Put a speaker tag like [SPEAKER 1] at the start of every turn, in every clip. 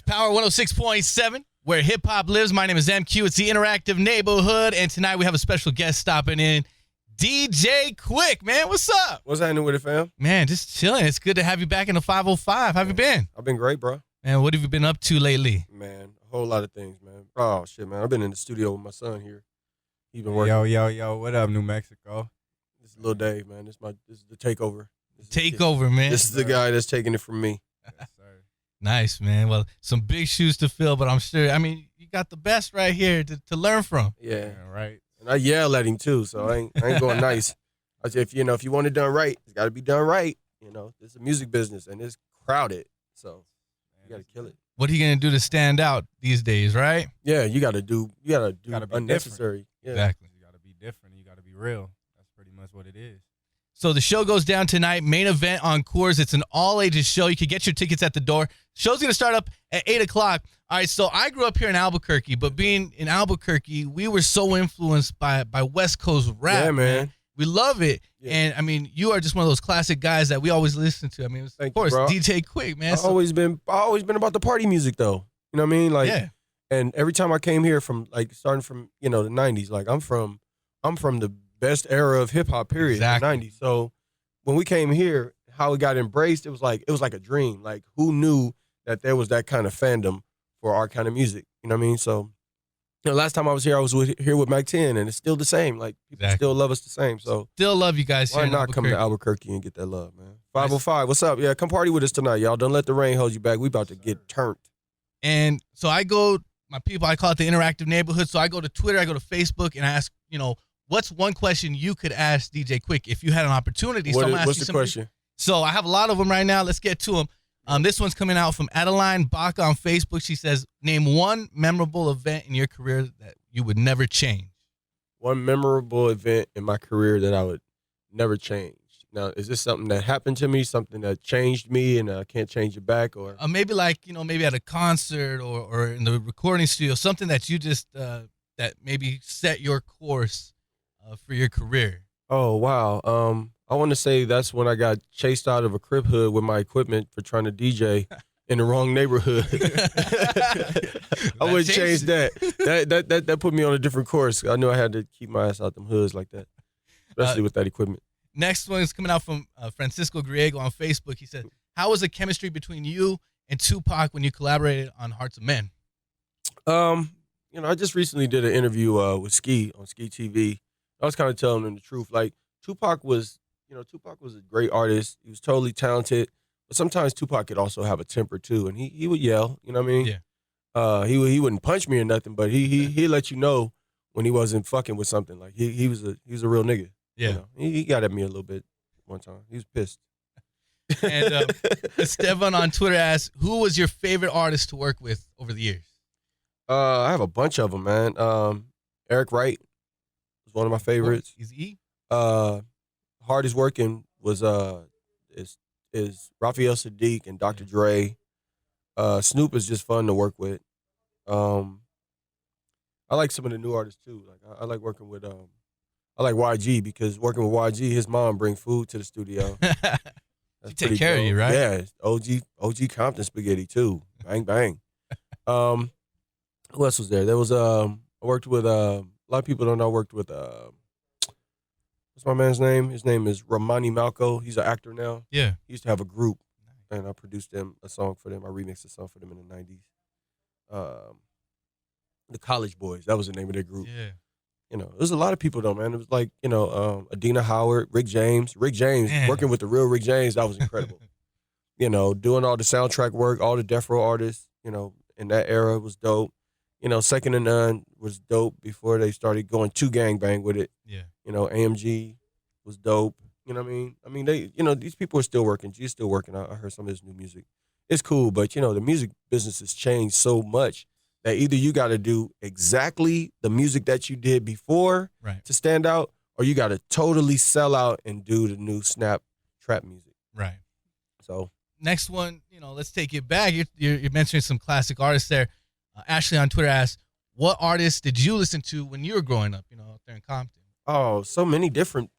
[SPEAKER 1] Power 106.7, where hip-hop lives. My name is MQ. It's the Interactive Neighborhood, and tonight we have a special guest stopping in, DJ Quik. Man, what's up?
[SPEAKER 2] What's happening with it, fam?
[SPEAKER 1] Man, just chilling. It's good to have you back in the 505. How have you been?
[SPEAKER 2] I've been great, bro.
[SPEAKER 1] Man, what have you been up to lately?
[SPEAKER 2] Man, a whole lot of things, man. Oh, shit, man. I've been in the studio with my son here. He's been working.
[SPEAKER 3] Yo. What up, New Mexico?
[SPEAKER 2] This is Lil Dave, man. This is the takeover.
[SPEAKER 1] Takeover, man.
[SPEAKER 2] This is the guy that's taking it from me.
[SPEAKER 3] Yes, sir.
[SPEAKER 1] Nice, man. Well, some big shoes to fill, but I'm sure, you got the best right here to learn from.
[SPEAKER 2] Yeah.
[SPEAKER 3] Right.
[SPEAKER 2] And I yell at him, too, so I ain't going nice. I say, if you want it done right, it's got to be done right. It's a music business, and it's crowded, so you got to kill it.
[SPEAKER 1] What are you going to do to stand out these days, right?
[SPEAKER 2] Yeah, you got to do
[SPEAKER 3] Gotta be
[SPEAKER 2] unnecessary. Yeah.
[SPEAKER 1] Exactly.
[SPEAKER 3] You got to be different. You got to be real. That's pretty much what it is.
[SPEAKER 1] So the show goes down tonight, main event on Coors. It's an all-ages show. You can get your tickets at the door. Show's going to start up at 8 o'clock. All right, so I grew up here in Albuquerque, but being in Albuquerque, we were so influenced by West Coast rap.
[SPEAKER 2] Yeah, man.
[SPEAKER 1] We love it.
[SPEAKER 2] Yeah.
[SPEAKER 1] And, you are just one of those classic guys that we always listen to. Of course,
[SPEAKER 2] bro.
[SPEAKER 1] DJ Quik, man.
[SPEAKER 2] I've always been about the party music, though. You know what I mean? Like,
[SPEAKER 1] yeah.
[SPEAKER 2] And every time I came here starting from, the 90s, like I'm from the best era of hip hop, period.
[SPEAKER 1] Exactly.
[SPEAKER 2] The 90s. So when we came here, how it got embraced, it was like a dream. Like, who knew that there was that kind of fandom for our kind of music? You know what I mean? So, last time I was here, I was here with Mac 10, and it's still the same. Like, people still love us the same. So
[SPEAKER 1] Still love you guys here
[SPEAKER 2] why
[SPEAKER 1] in
[SPEAKER 2] not come to Albuquerque and get that love, man? 505, what's up? Yeah, come party with us tonight, y'all. Don't let the rain hold you back. We about to get turned.
[SPEAKER 1] And so I call it the Interactive Neighborhood. So I go to Twitter, I go to Facebook, and I ask, what's one question you could ask DJ Quik if you had an opportunity?
[SPEAKER 2] What's the question?
[SPEAKER 1] So I have a lot of them right now. Let's get to them. This one's coming out from Adeline Bach on Facebook. She says, name one memorable event in your career that you would never change.
[SPEAKER 2] One memorable event in my career that I would never change. Now, is this something that happened to me, something that changed me and I can't change it back? Or
[SPEAKER 1] maybe maybe at a concert or in the recording studio, something that you just, that maybe set your course for your career.
[SPEAKER 2] Oh, wow. I want to say that's when I got chased out of a crib hood with my equipment for trying to DJ in the wrong neighborhood. I wouldn't change that. That put me on a different course. I knew I had to keep my ass out them hoods like that, especially with that equipment.
[SPEAKER 1] Next one is coming out from Francisco Griego on Facebook. He said, how was the chemistry between you and Tupac when you collaborated on Hearts of Men?
[SPEAKER 2] I just recently did an interview with Ski on Ski TV. I was kind of telling him the truth. Like, Tupac was a great artist. He was totally talented. But sometimes Tupac could also have a temper too, and he would yell. You know what I mean?
[SPEAKER 1] Yeah.
[SPEAKER 2] He wouldn't punch me or nothing, but he'd let you know when he wasn't fucking with something. Like he was a real nigga.
[SPEAKER 1] Yeah.
[SPEAKER 2] He got at me a little bit one time. He was pissed.
[SPEAKER 1] And Esteban on Twitter asks, who was your favorite artist to work with over the years?
[SPEAKER 2] I have a bunch of them, man. Eric Wright was one of my favorites.
[SPEAKER 1] Easy.
[SPEAKER 2] Hardest working was is Raphael Sadiq and Dr. Dre. Snoop is just fun to work with. I like some of the new artists too. Like I like working with I like YG because working with YG, his mom bring food to the studio.
[SPEAKER 1] She take care of you, right?
[SPEAKER 2] Yeah, OG Compton spaghetti too. Bang bang. Who else was there? There was I worked with a lot of people don't know I worked with what's my man's name? His name is Romani Malco. He's an actor now.
[SPEAKER 1] Yeah.
[SPEAKER 2] He used to have a group, and I produced them a song for them. I remixed a song for them in the 90s. The College Boys. That was the name of their group.
[SPEAKER 1] Yeah.
[SPEAKER 2] There's a lot of people though, man. It was like, Adina Howard, Rick James,
[SPEAKER 1] Man.
[SPEAKER 2] working with the real Rick James. That was incredible. Doing all the soundtrack work, all the Death Row artists, in that era was dope. Second to None was dope before they started going too gangbang with it.
[SPEAKER 1] Yeah.
[SPEAKER 2] AMG was dope. You know what I mean? I mean, they, these people are still working. G's still working. I heard some of his new music. It's cool, but, the music business has changed so much that either you got to do exactly the music that you did before to stand out, or you got to totally sell out and do the new snap trap music.
[SPEAKER 1] Right.
[SPEAKER 2] So
[SPEAKER 1] next one, let's take it back. You're mentioning some classic artists there. Ashley on Twitter asks, what artists did you listen to when you were growing up, up there in Compton?
[SPEAKER 2] Oh, so many different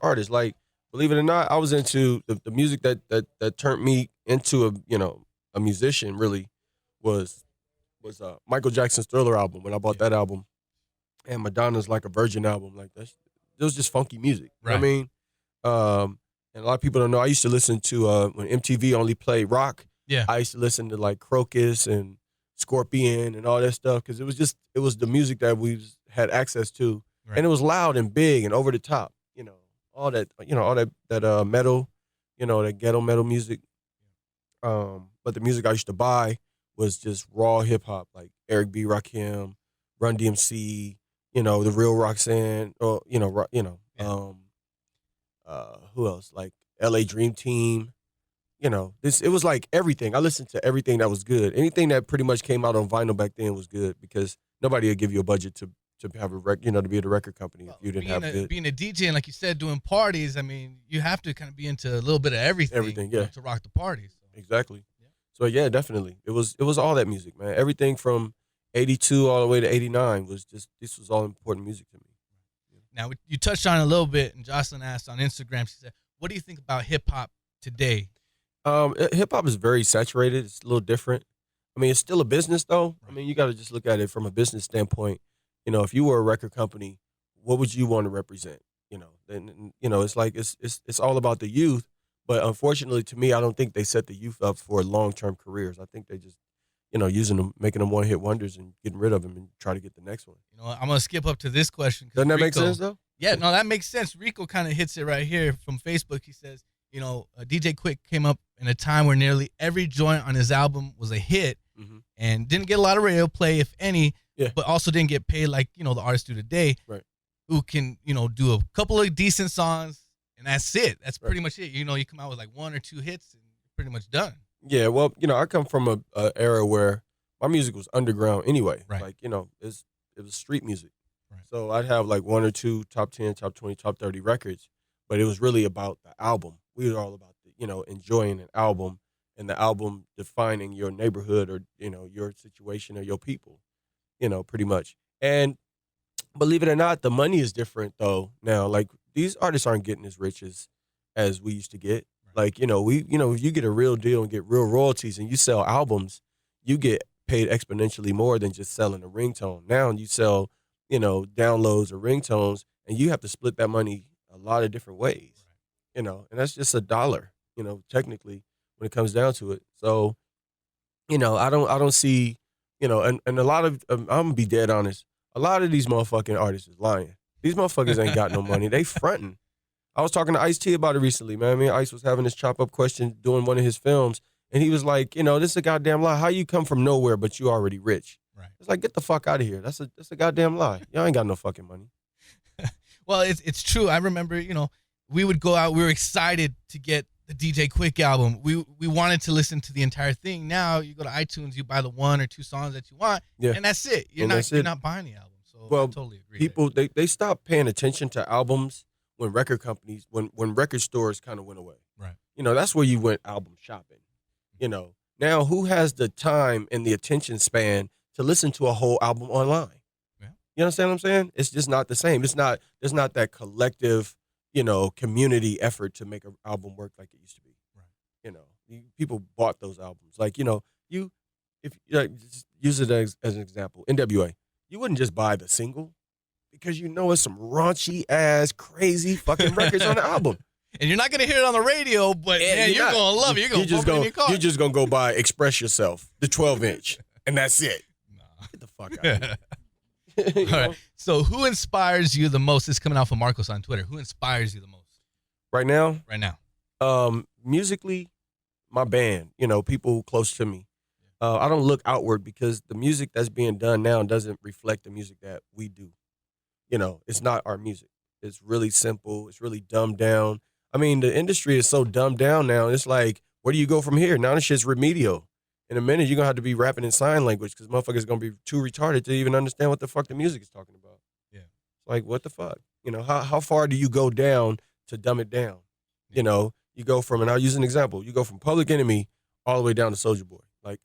[SPEAKER 2] artists. Like, believe it or not, I was into the music that turned me into a musician really was Michael Jackson's Thriller album. When I bought that album, and Madonna's Like a Virgin album, like that, it was just funky music. You know what I mean? And a lot of people don't know. I used to listen to when MTV only played rock.
[SPEAKER 1] Yeah.
[SPEAKER 2] I used to listen to like Crocus and Scorpion and all that stuff because it was the music that we had access to, and it was loud and big and over the top. All that metal, that ghetto metal music. But the music I used to buy was just raw hip hop, like Eric B. Rakim, Run DMC, the real Roxanne, or who else? Like LA Dream Team. It was like everything. I listened to everything that was good. Anything that pretty much came out on vinyl back then was good because nobody would give you a budget to have to be at a record company if you didn't have good.
[SPEAKER 1] Being a DJ and like you said, doing parties, I mean, you have to kind of be into a little bit of everything.
[SPEAKER 2] Everything, yeah.
[SPEAKER 1] To rock the parties. So.
[SPEAKER 2] Exactly. Yeah. So yeah, definitely. It was all that music, man. Everything from 82 all the way to 89 this was all important music to me.
[SPEAKER 1] Now, you touched on it a little bit, and Jocelyn asked on Instagram, she said, what do you think about hip-hop today?
[SPEAKER 2] Hip-hop is very saturated. It's a little different. I mean, it's still a business, though. I mean, you got to just look at it from a business standpoint. If you were a record company, what would you want to represent? Then it's like it's all about the youth. But unfortunately, to me, I don't think they set the youth up for long-term careers. I think they just, using them, making them one-hit wonders and getting rid of them and try to get the next one.
[SPEAKER 1] I'm going to skip up to this question.
[SPEAKER 2] Doesn't that make sense, though?
[SPEAKER 1] Yeah, no, that makes sense. Rico kind of hits it right here from Facebook. He says, DJ Quik came up in a time where nearly every joint on his album was a hit and didn't get a lot of radio play, if any, but also didn't get paid like, the artists do today, who can, do a couple of decent songs, and that's it. That's pretty much it. You come out with like one or two hits, and you're pretty much done.
[SPEAKER 2] Yeah, well, I come from a era where my music was underground anyway.
[SPEAKER 1] Right.
[SPEAKER 2] Like, it was street music.
[SPEAKER 1] Right.
[SPEAKER 2] So I'd have like one or two top 10, top 20, top 30 records, but it was really about the album. We were all about, enjoying an album and the album defining your neighborhood or, your situation or your people, pretty much. And believe it or not, the money is different though now. Like these artists aren't getting as rich as we used to get. Like, if you get a real deal and get real royalties and you sell albums, you get paid exponentially more than just selling a ringtone. Now you sell, downloads or ringtones, and you have to split that money a lot of different ways, and that's just $1, technically when it comes down to it. So, I don't see, and a lot of, I'm gonna be dead honest, a lot of these motherfucking artists is lying. These motherfuckers ain't got no money. They fronting. I was talking to Ice-T about it recently, man. I mean, Ice was having this chop-up question doing one of his films, and he was like, this is a goddamn lie. How you come from nowhere, but you already rich?
[SPEAKER 1] Right.
[SPEAKER 2] It's like, get the fuck out of here. That's a goddamn lie. Y'all ain't got no fucking money.
[SPEAKER 1] Well, it's true. I remember, we would go out. We were excited to get the DJ Quik album. We wanted to listen to the entire thing. Now you go to iTunes, you buy the one or two songs that you want, and that's it. You're not buying the album. So I totally agree.
[SPEAKER 2] People they stopped paying attention to albums when record companies, when record stores kind of went away.
[SPEAKER 1] Right.
[SPEAKER 2] That's where you went album shopping. Now who has the time and the attention span to listen to a whole album online? Yeah. You understand what I'm saying? It's just not the same. There's not that collective, community effort to make an album work like it used to be. Right. People bought those albums. Like, if just use it as an example, NWA, you wouldn't just buy the single because it's some raunchy ass crazy fucking records on the album.
[SPEAKER 1] And you're not gonna hear it on the radio, but man, you're gonna love it. You're
[SPEAKER 2] just gonna go buy Express Yourself, the 12-inch, and that's it. Nah. Get the fuck out of here.
[SPEAKER 1] All right. So who inspires you the most? This is coming out from Marcos on Twitter. Who inspires you the most?
[SPEAKER 2] Right now?
[SPEAKER 1] Right now.
[SPEAKER 2] Musically, my band, people close to me. I don't look outward because the music that's being done now doesn't reflect the music that we do. It's not our music. It's really simple. It's really dumbed down. I mean, the industry is so dumbed down now. It's like, where do you go from here? Now this shit's remedial. In a minute, you're going to have to be rapping in sign language because motherfuckers going to be too retarded to even understand what the fuck the music is talking about.
[SPEAKER 1] Yeah.
[SPEAKER 2] Like, what the fuck? How far do you go down to dumb it down? Yeah. You go from, and I'll use an example, you go from Public Enemy all the way down to Soulja Boy. Like,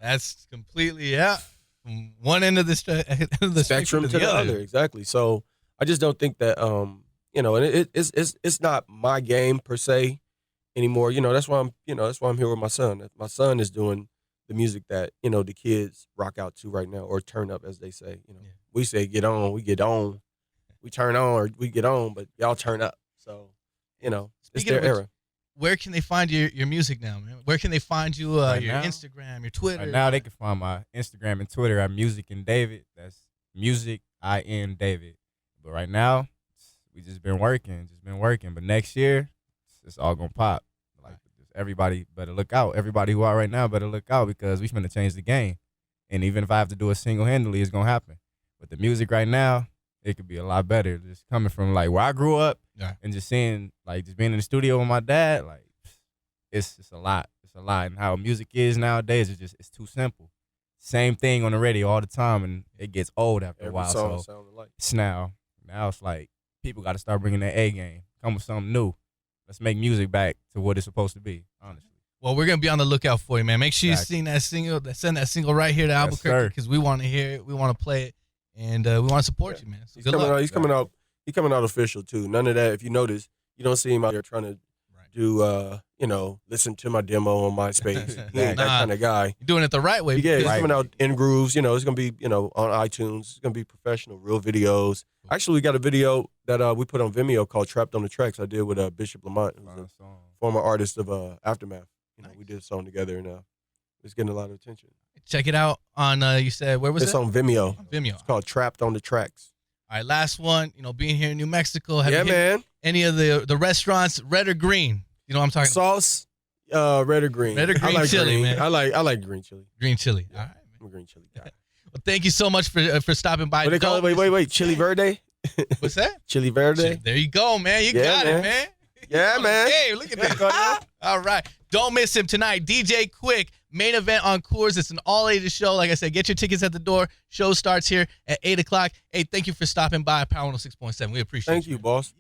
[SPEAKER 1] that's completely, from one end of the
[SPEAKER 2] spectrum to the other. Exactly. So I just don't think that, and it's not my game per se anymore. That's why I'm here with my son. My son is doing the music that, you know, the kids rock out to right now, or turn up, as they say. You know,
[SPEAKER 1] Yeah.
[SPEAKER 2] we say get on, we get on, we turn on, or we get on, but y'all turn up. So, you know, it's
[SPEAKER 1] Speaking
[SPEAKER 2] their
[SPEAKER 1] of which,
[SPEAKER 2] era.
[SPEAKER 1] where can they find your music now, man? Where can they find you?
[SPEAKER 3] Right
[SPEAKER 1] Your
[SPEAKER 3] now?
[SPEAKER 1] Instagram, your Twitter.
[SPEAKER 3] Right now, they can find my Instagram and Twitter at Music and David. That's Music IN David. But right now, we just been working. But next year, it's all gonna pop. Like everybody better look out. Everybody who out right now better look out, because we finna change the game. And even if I have to do it single-handedly, it's gonna happen. But the music right now, it could be a lot better. Just coming from like where I grew up,
[SPEAKER 1] Yeah.
[SPEAKER 3] and just seeing, like, just being in the studio with my dad, like, it's a lot. It's a lot. And how music is nowadays, it's too simple. Same thing on the radio all the time, and it gets old after a
[SPEAKER 2] Every
[SPEAKER 3] while.
[SPEAKER 2] song
[SPEAKER 3] So
[SPEAKER 2] sounded like.
[SPEAKER 3] it's now it's like people got to start bringing their A game, come with something new. Let's make music back to what it's supposed to be, honestly.
[SPEAKER 1] Well, we're gonna be on the lookout for you, man. Make sure you
[SPEAKER 3] Exactly.
[SPEAKER 1] send that single right here to Albuquerque,
[SPEAKER 3] sir.
[SPEAKER 1] because we want to hear it, we want to play it, and we want to support you, man. So
[SPEAKER 2] He's
[SPEAKER 1] good
[SPEAKER 2] coming
[SPEAKER 1] luck.
[SPEAKER 2] out. He's coming out. He's coming out official too. None of that. If you notice, you don't see him out there trying to
[SPEAKER 1] Right.
[SPEAKER 2] do, you know, listen to my demo on MySpace. He ain't that
[SPEAKER 1] Nah.
[SPEAKER 2] kind of guy.
[SPEAKER 1] You're doing it the right way.
[SPEAKER 2] Yeah, he's
[SPEAKER 1] because-
[SPEAKER 2] coming out in grooves. You know, it's gonna be, you know, on iTunes. It's gonna be professional, real videos. Actually, we got a video that we put on Vimeo called "Trapped on the Tracks." I did with Bishop Lamont, who's
[SPEAKER 3] Fine
[SPEAKER 2] a
[SPEAKER 3] song.
[SPEAKER 2] former artist of Aftermath. You know,
[SPEAKER 1] Nice.
[SPEAKER 2] we did a song together, and it's getting a lot of attention.
[SPEAKER 1] Check it out on. You said where was
[SPEAKER 2] It's
[SPEAKER 1] it?
[SPEAKER 2] on Vimeo.
[SPEAKER 1] On Vimeo.
[SPEAKER 2] It's called "Trapped on the Tracks."
[SPEAKER 1] All right, last one. You know, being here in New Mexico, have
[SPEAKER 2] Yeah,
[SPEAKER 1] you hit
[SPEAKER 2] man.
[SPEAKER 1] any of the restaurants, red or green? You know what I'm talking about?
[SPEAKER 2] Sauce, red or green.
[SPEAKER 1] Red or
[SPEAKER 2] I
[SPEAKER 1] green
[SPEAKER 2] like
[SPEAKER 1] chili,
[SPEAKER 2] green.
[SPEAKER 1] man.
[SPEAKER 2] I like green chili.
[SPEAKER 1] Green chili. All right.
[SPEAKER 2] I'm a green chili guy.
[SPEAKER 1] Well, thank you so much for stopping by.
[SPEAKER 2] What they call it?
[SPEAKER 1] Don't
[SPEAKER 2] Wait. Chili verde?
[SPEAKER 1] What's that?
[SPEAKER 2] Chili verde?
[SPEAKER 1] There you go, man. You
[SPEAKER 2] Yeah,
[SPEAKER 1] got it,
[SPEAKER 2] man.
[SPEAKER 1] man.
[SPEAKER 2] Yeah, man.
[SPEAKER 1] Hey, look at this. All right. Don't miss him tonight. DJ Quik, main event on Coors. It's an all-ages show. Like I said, get your tickets at the door. Show starts here at 8 o'clock. Hey, thank you for stopping by Power 106.7. We appreciate
[SPEAKER 2] Thank you,
[SPEAKER 1] man.
[SPEAKER 2] boss.